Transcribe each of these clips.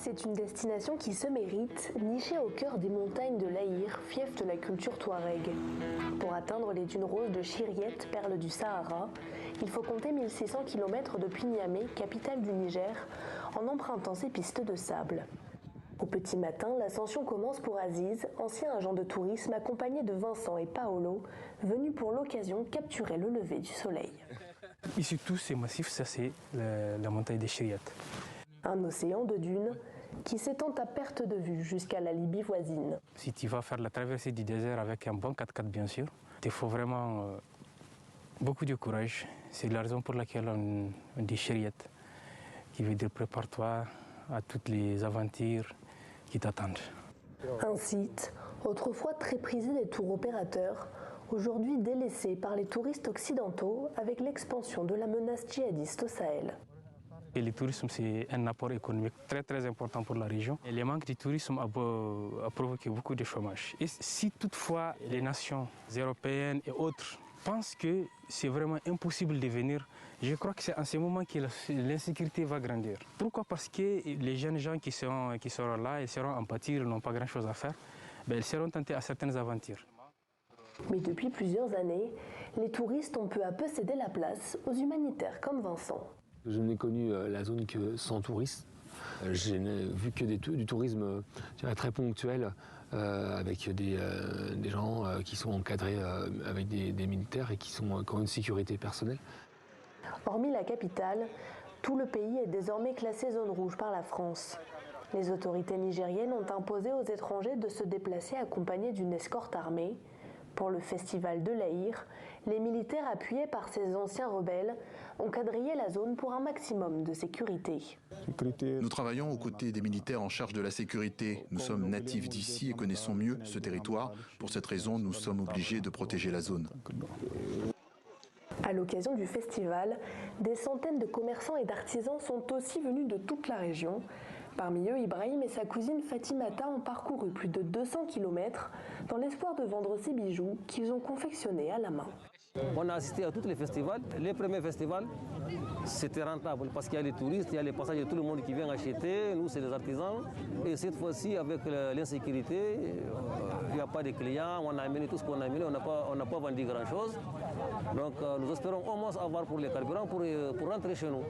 c'est une destination qui se mérite, nichée au cœur des montagnes de l'Aïr, fief de la culture touareg. Pour atteindre les dunes roses de Chiriette, perle du Sahara, il faut compter 1600 km depuis Niamey, capitale du Niger, en empruntant ses pistes de sable. Au petit matin, l'ascension commence pour Aziz, ancien agent de tourisme accompagné de Vincent et Paolo, venus pour l'occasion capturer le lever du soleil. Ici, tous ces massifs, ça c'est la montagne des Chiriette. Un océan de dunes qui s'étend à perte de vue jusqu'à la Libye voisine. Si tu vas faire la traversée du désert avec un bon 4x4 bien sûr, il faut vraiment beaucoup de courage. C'est la raison pour laquelle on dit Chiriette, qui veut dire prépare-toi à toutes les aventures qui t'attendent. Un site, autrefois très prisé des tours opérateurs, aujourd'hui délaissé par les touristes occidentaux avec l'expansion de la menace djihadiste au Sahel. Et le tourisme, c'est un apport économique très important pour la région. Et le manque de tourisme a provoqué beaucoup de chômage. Et si toutefois les nations européennes et autres pensent que c'est vraiment impossible de venir, je crois que c'est en ce moment que l'insécurité va grandir. Pourquoi? Parce que les jeunes gens qui seront là, ils seront en pâtir, ils n'ont pas grand-chose à faire, ils seront tentés à certaines aventures. Mais depuis plusieurs années, les touristes ont peu à peu cédé la place aux humanitaires comme Vincent. Je n'ai connu la zone que sans touristes. J'ai vu que du tourisme très ponctuel avec des gens qui sont encadrés avec des militaires et qui ont une sécurité personnelle. Hormis la capitale, tout le pays est désormais classé zone rouge par la France. Les autorités nigériennes ont imposé aux étrangers de se déplacer accompagnés d'une escorte armée. Pour le festival de l'Aïr, les militaires appuyés par ces anciens rebelles ont quadrillé la zone pour un maximum de sécurité. Nous travaillons aux côtés des militaires en charge de la sécurité. Nous sommes natifs d'ici et connaissons mieux ce territoire. Pour cette raison, nous sommes obligés de protéger la zone. À l'occasion du festival, des centaines de commerçants et d'artisans sont aussi venus de toute la région. Parmi eux, Ibrahim et sa cousine Fatimata ont parcouru plus de 200 km dans l'espoir de vendre ces bijoux qu'ils ont confectionnés à la main. On a assisté à tous les festivals. Les premiers festivals, c'était rentable parce qu'il y a les touristes, il y a les passagers, tout le monde qui vient acheter. Nous, c'est les artisans. Et cette fois-ci, avec l'insécurité, il n'y a pas de clients. On a amené tout ce qu'on a amené, on n'a pas vendu grand-chose. Donc nous espérons au moins avoir pour les carburants pour rentrer chez nous.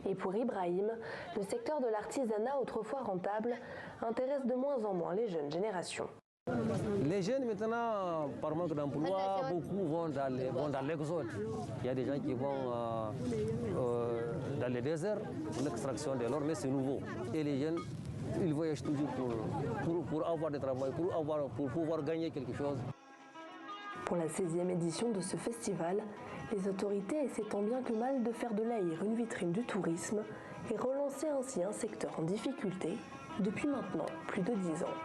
Et pour Ibrahim, le secteur de l'artisanat autrefois rentable intéresse de moins en moins les jeunes générations. Les jeunes maintenant, par manque d'emploi, beaucoup vont dans l'exode. Il y a des gens qui vont dans les déserts pour l'extraction de l'or, mais c'est nouveau. Et les jeunes, ils voyagent toujours pour avoir du travail, pour pouvoir gagner quelque chose. Pour la 16e édition de ce festival, les autorités essaient tant bien que mal de faire de l'Aïr une vitrine du tourisme et relancer ainsi un secteur en difficulté depuis maintenant plus de 10 ans.